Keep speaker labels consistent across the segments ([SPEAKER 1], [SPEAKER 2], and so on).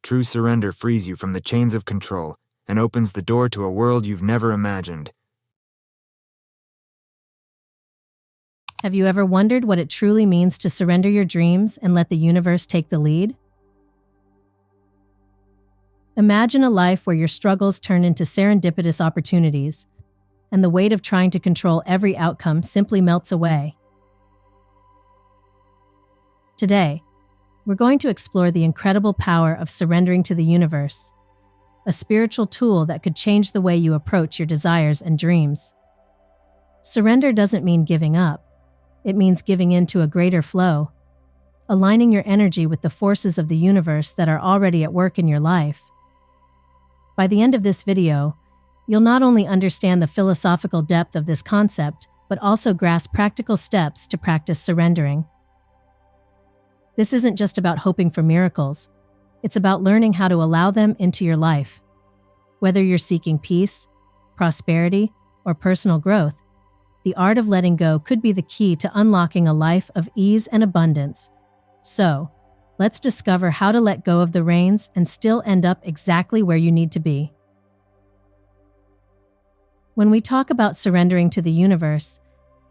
[SPEAKER 1] True surrender frees you from the chains of control and opens the door to a world you've never imagined.
[SPEAKER 2] Have you ever wondered what it truly means to surrender your dreams and let the universe take the lead? Imagine a life where your struggles turn into serendipitous opportunities, and the weight of trying to control every outcome simply melts away. Today, we're going to explore the incredible power of surrendering to the universe, a spiritual tool that could change the way you approach your desires and dreams. Surrender doesn't mean giving up. It means giving in to a greater flow, aligning your energy with the forces of the universe that are already at work in your life. By the end of this video, you'll not only understand the philosophical depth of this concept, but also grasp practical steps to practice surrendering. This isn't just about hoping for miracles. It's about learning how to allow them into your life. Whether you're seeking peace, prosperity, or personal growth, the art of letting go could be the key to unlocking a life of ease and abundance. So, let's discover how to let go of the reins and still end up exactly where you need to be. When we talk about surrendering to the universe,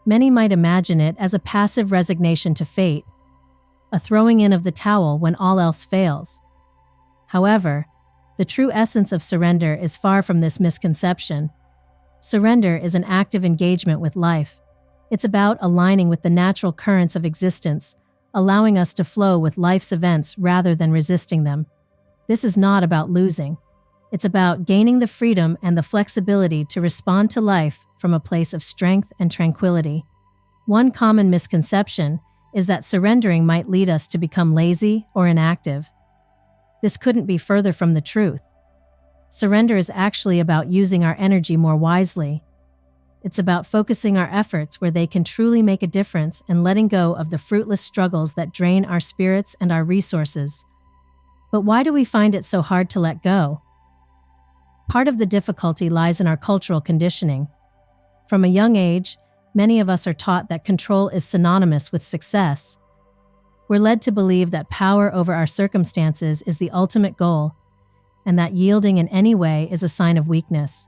[SPEAKER 2] many might imagine it as a passive resignation to fate, a throwing in of the towel when all else fails. However, the true essence of surrender is far from this misconception. Surrender is an active engagement with life. It's about aligning with the natural currents of existence, allowing us to flow with life's events rather than resisting them. This is not about losing. It's about gaining the freedom and the flexibility to respond to life from a place of strength and tranquility. One common misconception is that surrendering might lead us to become lazy or inactive. This couldn't be further from the truth. Surrender is actually about using our energy more wisely. It's about focusing our efforts where they can truly make a difference and letting go of the fruitless struggles that drain our spirits and our resources. But why do we find it so hard to let go? Part of the difficulty lies in our cultural conditioning. From a young age, many of us are taught that control is synonymous with success. We're led to believe that power over our circumstances is the ultimate goal, and that yielding in any way is a sign of weakness.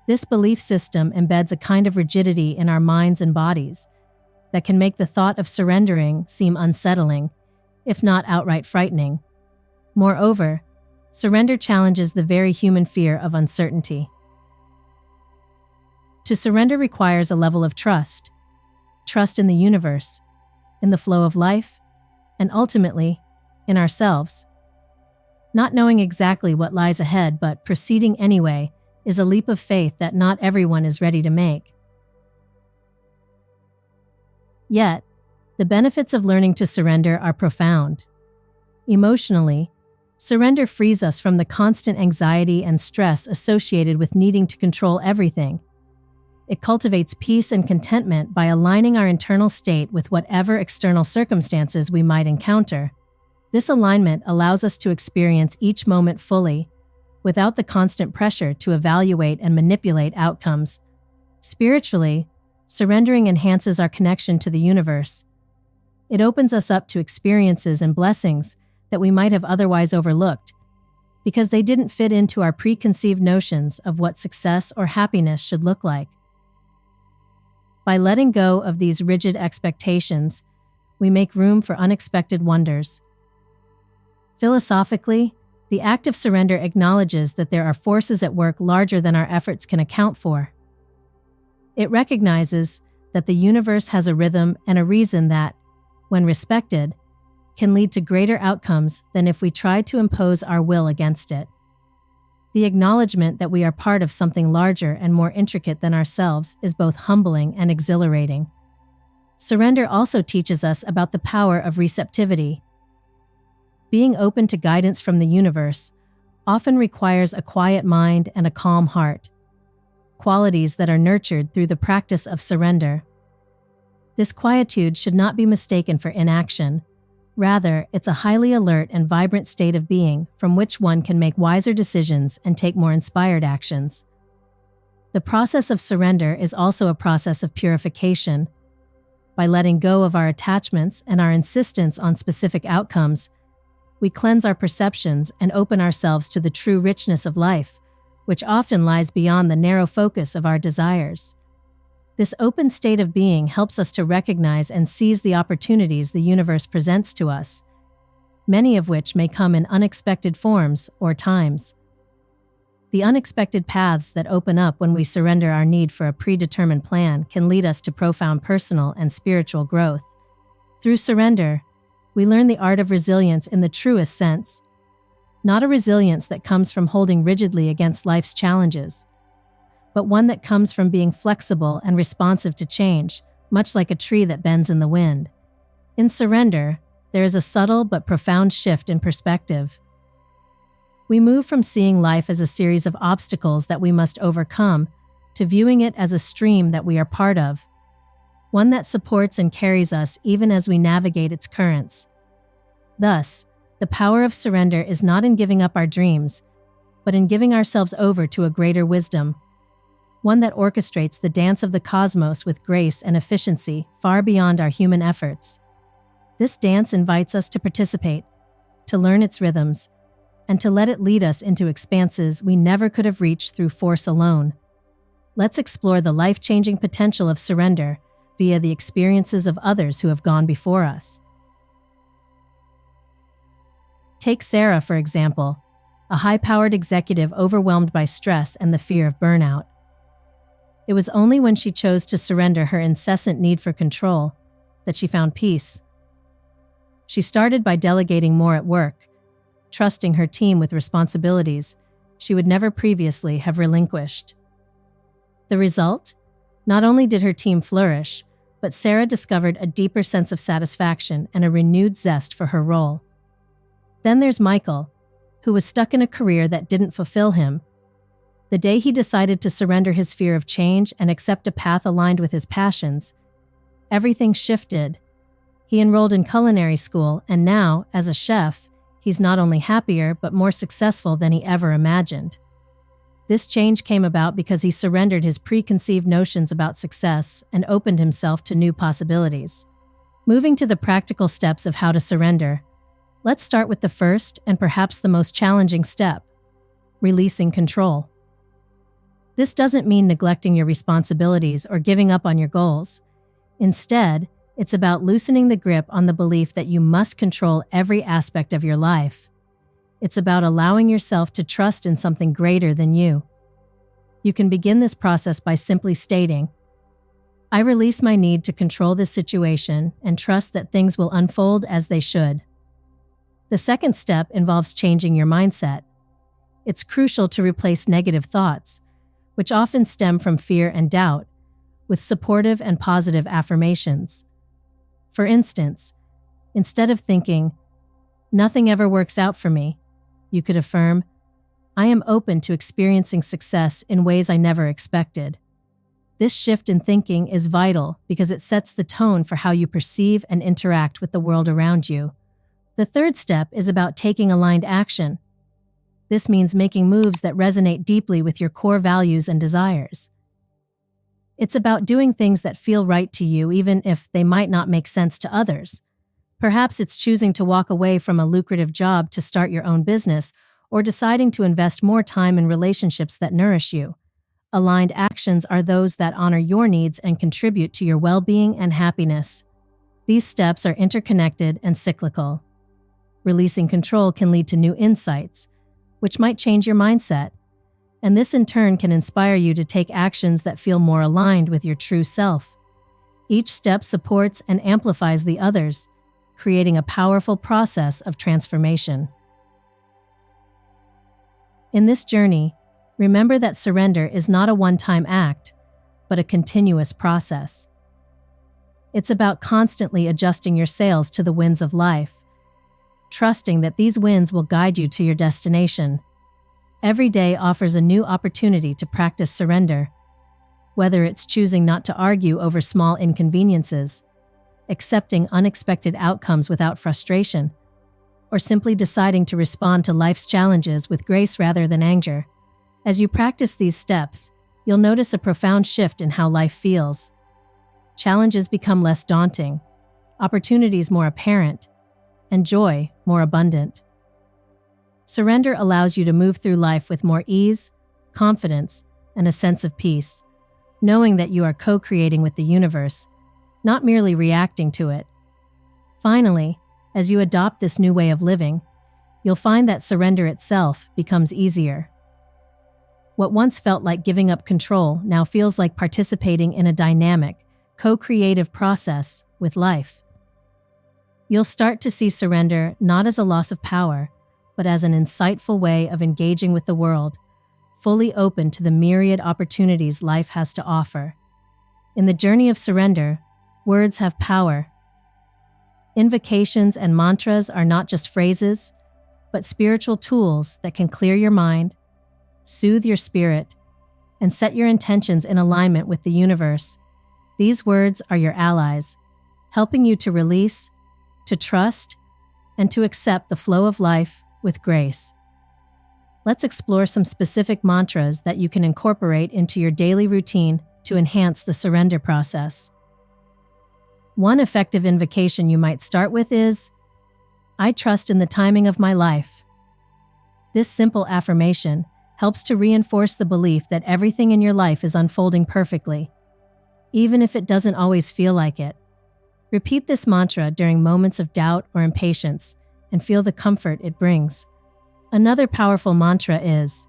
[SPEAKER 2] This belief system embeds a kind of rigidity in our minds and bodies that can make the thought of surrendering seem unsettling, if not outright frightening. Moreover, surrender challenges the very human fear of uncertainty. To surrender requires a level of trust in the universe, in the flow of life, and ultimately, in ourselves. Not knowing exactly what lies ahead but proceeding anyway is a leap of faith that not everyone is ready to make. Yet, the benefits of learning to surrender are profound. Emotionally, surrender frees us from the constant anxiety and stress associated with needing to control everything. It cultivates peace and contentment by aligning our internal state with whatever external circumstances we might encounter. This alignment allows us to experience each moment fully, without the constant pressure to evaluate and manipulate outcomes. Spiritually, surrendering enhances our connection to the universe. It opens us up to experiences and blessings that we might have otherwise overlooked, because they didn't fit into our preconceived notions of what success or happiness should look like. By letting go of these rigid expectations, we make room for unexpected wonders. Philosophically, the act of surrender acknowledges that there are forces at work larger than our efforts can account for. It recognizes that the universe has a rhythm and a reason that, when respected, can lead to greater outcomes than if we tried to impose our will against it. The acknowledgement that we are part of something larger and more intricate than ourselves is both humbling and exhilarating. Surrender also teaches us about the power of receptivity. Being open to guidance from the universe often requires a quiet mind and a calm heart, qualities that are nurtured through the practice of surrender. This quietude should not be mistaken for inaction. Rather, it's a highly alert and vibrant state of being from which one can make wiser decisions and take more inspired actions. The process of surrender is also a process of purification. By letting go of our attachments and our insistence on specific outcomes, we cleanse our perceptions and open ourselves to the true richness of life, which often lies beyond the narrow focus of our desires. This open state of being helps us to recognize and seize the opportunities the universe presents to us, many of which may come in unexpected forms or times. The unexpected paths that open up when we surrender our need for a predetermined plan can lead us to profound personal and spiritual growth. Through surrender, we learn the art of resilience in the truest sense, not a resilience that comes from holding rigidly against life's challenges, but one that comes from being flexible and responsive to change, much like a tree that bends in the wind. In surrender, there is a subtle but profound shift in perspective. We move from seeing life as a series of obstacles that we must overcome to viewing it as a stream that we are part of, one that supports and carries us even as we navigate its currents. Thus, the power of surrender is not in giving up our dreams, but in giving ourselves over to a greater wisdom, one that orchestrates the dance of the cosmos with grace and efficiency far beyond our human efforts. This dance invites us to participate, to learn its rhythms, and to let it lead us into expanses we never could have reached through force alone. Let's explore the life-changing potential of surrender via the experiences of others who have gone before us. Take Sarah, for example, a high-powered executive overwhelmed by stress and the fear of burnout. It was only when she chose to surrender her incessant need for control that she found peace. She started by delegating more at work, trusting her team with responsibilities she would never previously have relinquished. The result? Not only did her team flourish, but Sarah discovered a deeper sense of satisfaction and a renewed zest for her role. Then there's Michael, who was stuck in a career that didn't fulfill him. The day he decided to surrender his fear of change and accept a path aligned with his passions, everything shifted. He enrolled in culinary school, and now, as a chef, he's not only happier but more successful than he ever imagined. This change came about because he surrendered his preconceived notions about success and opened himself to new possibilities. Moving to the practical steps of how to surrender, let's start with the first and perhaps the most challenging step: releasing control. This doesn't mean neglecting your responsibilities or giving up on your goals. Instead, it's about loosening the grip on the belief that you must control every aspect of your life. It's about allowing yourself to trust in something greater than you. You can begin this process by simply stating, "I release my need to control this situation and trust that things will unfold as they should." The second step involves changing your mindset. It's crucial to replace negative thoughts, which often stem from fear and doubt, with supportive and positive affirmations. For instance, instead of thinking, "Nothing ever works out for me," you could affirm, "I am open to experiencing success in ways I never expected." This shift in thinking is vital because it sets the tone for how you perceive and interact with the world around you. The third step is about taking aligned action. This means making moves that resonate deeply with your core values and desires. It's about doing things that feel right to you even if they might not make sense to others. Perhaps it's choosing to walk away from a lucrative job to start your own business, or deciding to invest more time in relationships that nourish you. Aligned actions are those that honor your needs and contribute to your well-being and happiness. These steps are interconnected and cyclical. Releasing control can lead to new insights, which might change your mindset, and this in turn can inspire you to take actions that feel more aligned with your true self. Each step supports and amplifies the others, creating a powerful process of transformation. In this journey, remember that surrender is not a one-time act, but a continuous process. It's about constantly adjusting your sails to the winds of life, trusting that these winds will guide you to your destination. Every day offers a new opportunity to practice surrender, whether it's choosing not to argue over small inconveniences, accepting unexpected outcomes without frustration, or simply deciding to respond to life's challenges with grace rather than anger. As you practice these steps, you'll notice a profound shift in how life feels. Challenges become less daunting, opportunities more apparent, and joy more abundant. Surrender allows you to move through life with more ease, confidence, and a sense of peace, knowing that you are co-creating with the universe, not merely reacting to it. Finally, as you adopt this new way of living, you'll find that surrender itself becomes easier. What once felt like giving up control now feels like participating in a dynamic, co-creative process with life. You'll start to see surrender not as a loss of power, but as an insightful way of engaging with the world, fully open to the myriad opportunities life has to offer. In the journey of surrender, words have power. Invocations and mantras are not just phrases, but spiritual tools that can clear your mind, soothe your spirit, and set your intentions in alignment with the universe. These words are your allies, helping you to release, to trust, and to accept the flow of life with grace. Let's explore some specific mantras that you can incorporate into your daily routine to enhance the surrender process. One effective invocation you might start with is, "I trust in the timing of my life." This simple affirmation helps to reinforce the belief that everything in your life is unfolding perfectly, even if it doesn't always feel like it. Repeat this mantra during moments of doubt or impatience and feel the comfort it brings. Another powerful mantra is,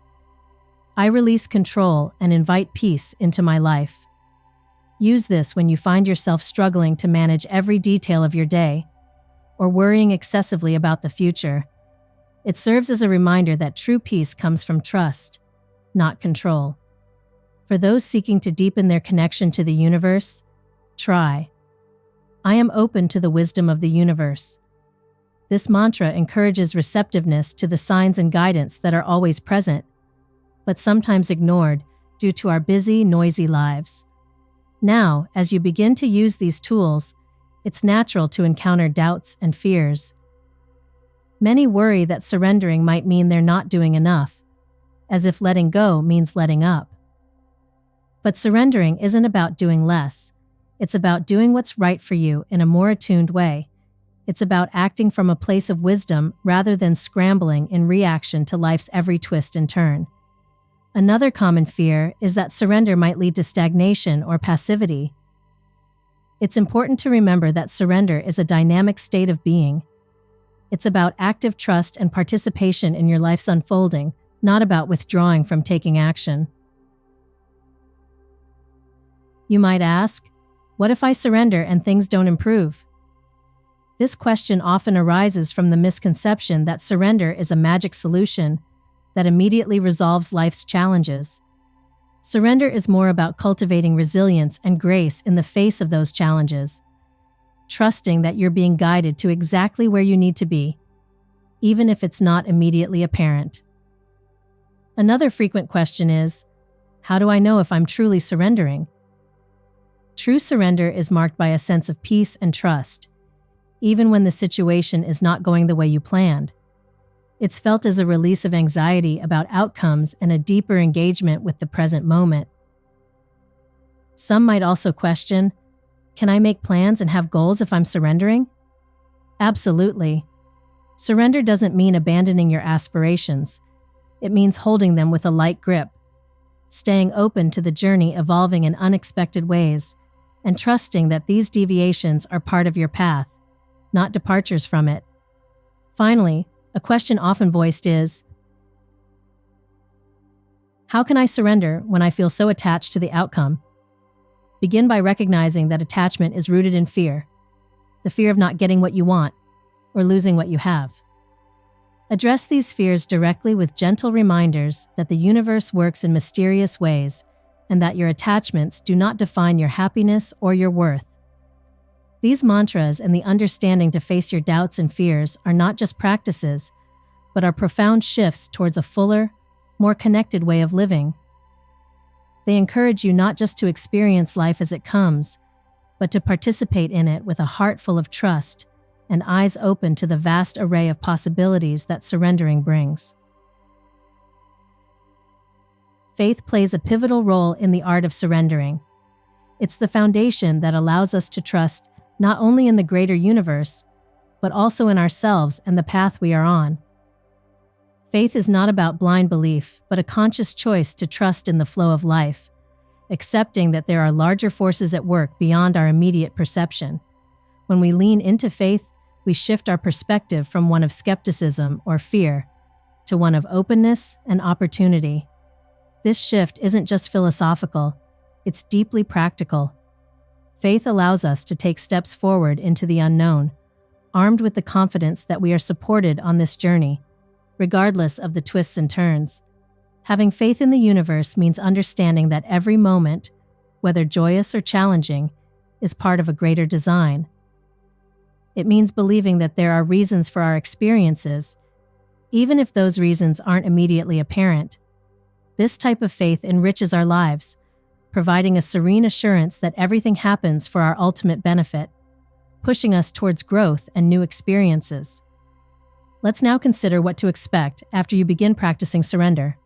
[SPEAKER 2] "I release control and invite peace into my life." Use this when you find yourself struggling to manage every detail of your day or worrying excessively about the future. It serves as a reminder that true peace comes from trust, not control. For those seeking to deepen their connection to the universe, try, "I am open to the wisdom of the universe." This mantra encourages receptiveness to the signs and guidance that are always present, but sometimes ignored due to our busy, noisy lives. Now, as you begin to use these tools, it's natural to encounter doubts and fears. Many worry that surrendering might mean they're not doing enough, as if letting go means letting up. But surrendering isn't about doing less. It's about doing what's right for you in a more attuned way. It's about acting from a place of wisdom rather than scrambling in reaction to life's every twist and turn. Another common fear is that surrender might lead to stagnation or passivity. It's important to remember that surrender is a dynamic state of being. It's about active trust and participation in your life's unfolding, not about withdrawing from taking action. You might ask, what if I surrender and things don't improve? This question often arises from the misconception that surrender is a magic solution that immediately resolves life's challenges. Surrender is more about cultivating resilience and grace in the face of those challenges, trusting that you're being guided to exactly where you need to be, even if it's not immediately apparent. Another frequent question is, how do I know if I'm truly surrendering? True surrender is marked by a sense of peace and trust, even when the situation is not going the way you planned. It's felt as a release of anxiety about outcomes and a deeper engagement with the present moment. Some might also question, can I make plans and have goals if I'm surrendering? Absolutely. Surrender doesn't mean abandoning your aspirations. It means holding them with a light grip, staying open to the journey evolving in unexpected ways, and trusting that these deviations are part of your path, not departures from it. Finally, a question often voiced is, how can I surrender when I feel so attached to the outcome? Begin by recognizing that attachment is rooted in fear, the fear of not getting what you want or losing what you have. Address these fears directly with gentle reminders that the universe works in mysterious ways and that your attachments do not define your happiness or your worth. These mantras and the understanding to face your doubts and fears are not just practices, but are profound shifts towards a fuller, more connected way of living. They encourage you not just to experience life as it comes, but to participate in it with a heart full of trust and eyes open to the vast array of possibilities that surrendering brings. Faith plays a pivotal role in the art of surrendering. It's the foundation that allows us to trust not only in the greater universe, but also in ourselves and the path we are on. Faith is not about blind belief, but a conscious choice to trust in the flow of life, accepting that there are larger forces at work beyond our immediate perception. When we lean into faith, we shift our perspective from one of skepticism or fear to one of openness and opportunity. This shift isn't just philosophical, it's deeply practical. Faith allows us to take steps forward into the unknown, armed with the confidence that we are supported on this journey, regardless of the twists and turns. Having faith in the universe means understanding that every moment, whether joyous or challenging, is part of a greater design. It means believing that there are reasons for our experiences, even if those reasons aren't immediately apparent. This type of faith enriches our lives, providing a serene assurance that everything happens for our ultimate benefit, pushing us towards growth and new experiences. Let's now consider what to expect after you begin practicing surrender.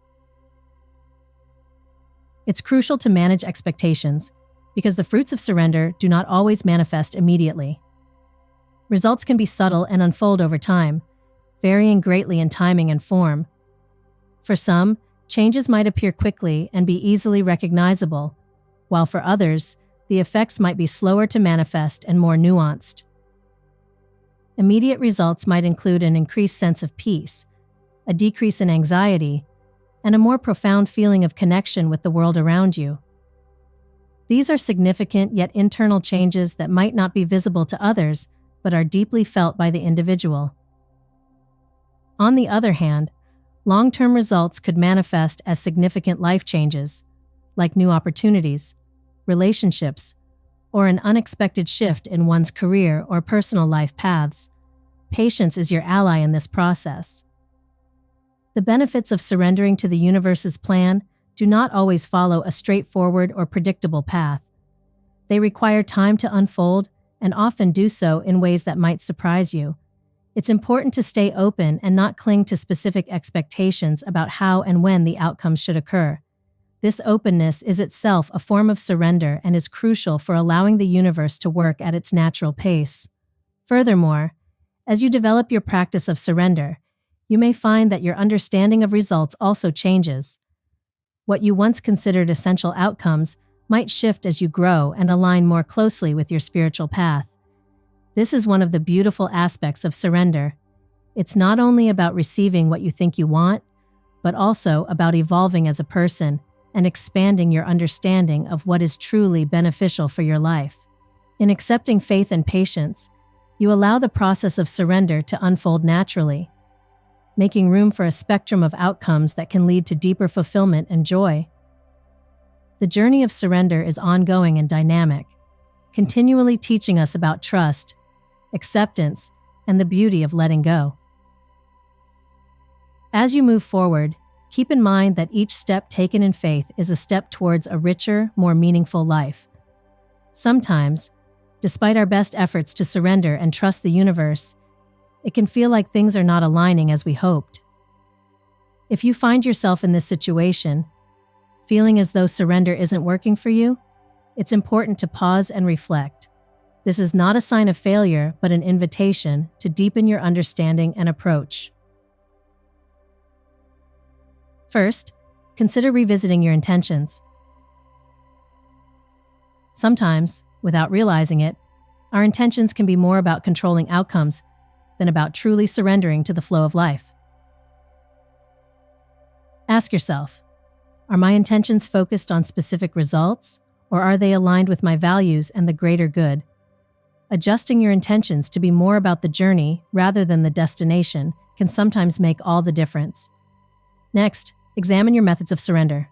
[SPEAKER 2] It's crucial to manage expectations because the fruits of surrender do not always manifest immediately. Results can be subtle and unfold over time, varying greatly in timing and form. For some, changes might appear quickly and be easily recognizable, while for others, the effects might be slower to manifest and more nuanced. Immediate results might include an increased sense of peace, a decrease in anxiety, and a more profound feeling of connection with the world around you. These are significant yet internal changes that might not be visible to others, but are deeply felt by the individual. On the other hand, long-term results could manifest as significant life changes, like new opportunities, relationships, or an unexpected shift in one's career or personal life paths. Patience is your ally in this process. The benefits of surrendering to the universe's plan do not always follow a straightforward or predictable path. They require time to unfold and often do so in ways that might surprise you. It's important to stay open and not cling to specific expectations about how and when the outcomes should occur. This openness is itself a form of surrender and is crucial for allowing the universe to work at its natural pace. Furthermore, as you develop your practice of surrender, you may find that your understanding of results also changes. What you once considered essential outcomes might shift as you grow and align more closely with your spiritual path. This is one of the beautiful aspects of surrender. It's not only about receiving what you think you want, but also about evolving as a person and expanding your understanding of what is truly beneficial for your life. In accepting faith and patience, you allow the process of surrender to unfold naturally, making room for a spectrum of outcomes that can lead to deeper fulfillment and joy. The journey of surrender is ongoing and dynamic, continually teaching us about trust, acceptance, and the beauty of letting go. As you move forward, keep in mind that each step taken in faith is a step towards a richer, more meaningful life. Sometimes, despite our best efforts to surrender and trust the universe, it can feel like things are not aligning as we hoped. If you find yourself in this situation, feeling as though surrender isn't working for you, it's important to pause and reflect. This is not a sign of failure, but an invitation to deepen your understanding and approach. First, consider revisiting your intentions. Sometimes, without realizing it, our intentions can be more about controlling outcomes than about truly surrendering to the flow of life. Ask yourself, are my intentions focused on specific results, or are they aligned with my values and the greater good? Adjusting your intentions to be more about the journey rather than the destination can sometimes make all the difference. Next, examine your methods of surrender.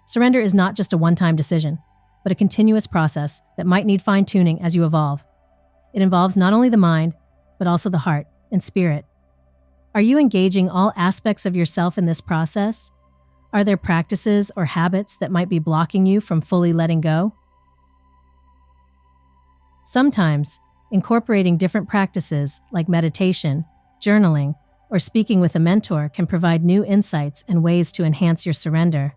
[SPEAKER 2] Surrender is not just a one-time decision, but a continuous process that might need fine-tuning as you evolve. It involves not only the mind, but also the heart and spirit. Are you engaging all aspects of yourself in this process? Are there practices or habits that might be blocking you from fully letting go? Sometimes, incorporating different practices like meditation, journaling, or speaking with a mentor can provide new insights and ways to enhance your surrender.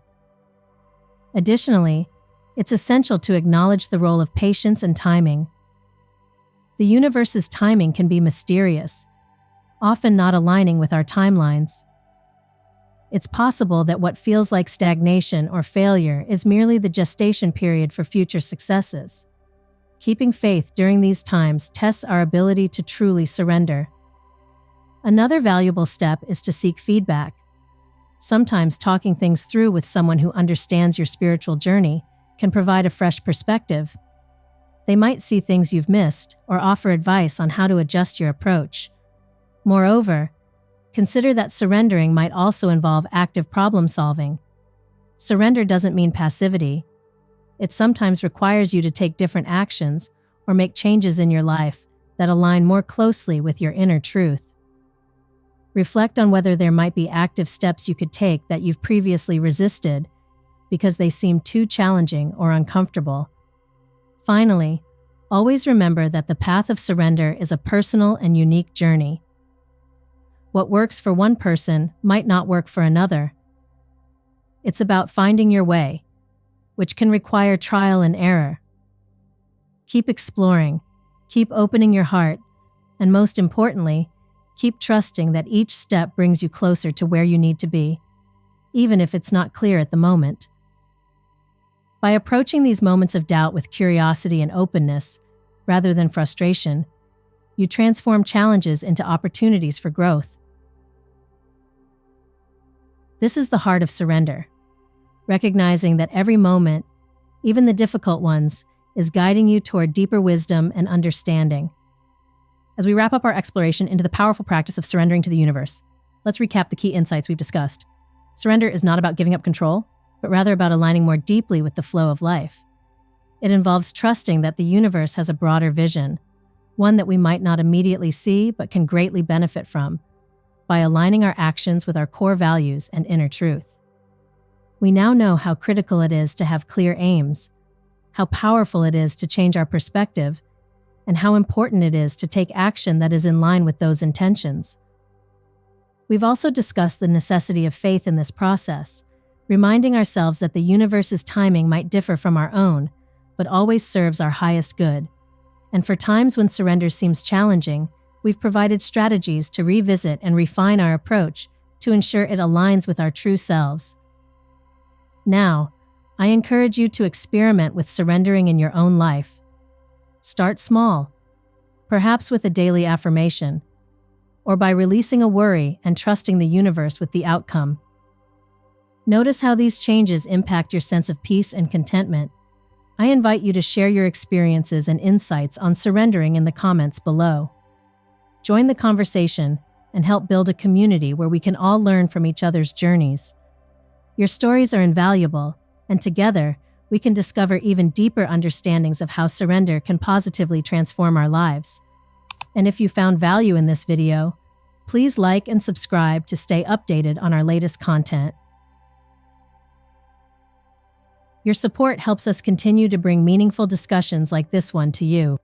[SPEAKER 2] Additionally, it's essential to acknowledge the role of patience and timing. The universe's timing can be mysterious. often not aligning with our timelines. It's possible that what feels like stagnation or failure is merely the gestation period for future successes. Keeping faith during these times tests our ability to truly surrender. Another valuable step is to seek feedback. Sometimes talking things through with someone who understands your spiritual journey can provide a fresh perspective. They might see things you've missed or offer advice on how to adjust your approach. Moreover, consider that surrendering might also involve active problem solving. Surrender doesn't mean passivity. It sometimes requires you to take different actions or make changes in your life that align more closely with your inner truth. Reflect on whether there might be active steps you could take that you've previously resisted because they seem too challenging or uncomfortable. Finally, always remember that the path of surrender is a personal and unique journey. What works for one person might not work for another. It's about finding your way, which can require trial and error. Keep exploring, keep opening your heart, and most importantly, keep trusting that each step brings you closer to where you need to be, even if it's not clear at the moment. By approaching these moments of doubt with curiosity and openness, rather than frustration, you transform challenges into opportunities for growth. This is the heart of surrender, recognizing that every moment, even the difficult ones, is guiding you toward deeper wisdom and understanding. As we wrap up our exploration into the powerful practice of surrendering to the universe, let's recap the key insights we've discussed. Surrender is not about giving up control, but rather about aligning more deeply with the flow of life. It involves trusting that the universe has a broader vision, one that we might not immediately see but can greatly benefit from, by aligning our actions with our core values and inner truth. We now know how critical it is to have clear aims, how powerful it is to change our perspective, and how important it is to take action that is in line with those intentions. We've also discussed the necessity of faith in this process, reminding ourselves that the universe's timing might differ from our own, but always serves our highest good. And for times when surrender seems challenging, we've provided strategies to revisit and refine our approach to ensure it aligns with our true selves. Now, I encourage you to experiment with surrendering in your own life. Start small, perhaps with a daily affirmation, or by releasing a worry and trusting the universe with the outcome. Notice how these changes impact your sense of peace and contentment. I invite you to share your experiences and insights on surrendering in the comments below. Join the conversation and help build a community where we can all learn from each other's journeys. Your stories are invaluable, and together, we can discover even deeper understandings of how surrender can positively transform our lives. And if you found value in this video, please like and subscribe to stay updated on our latest content. Your support helps us continue to bring meaningful discussions like this one to you.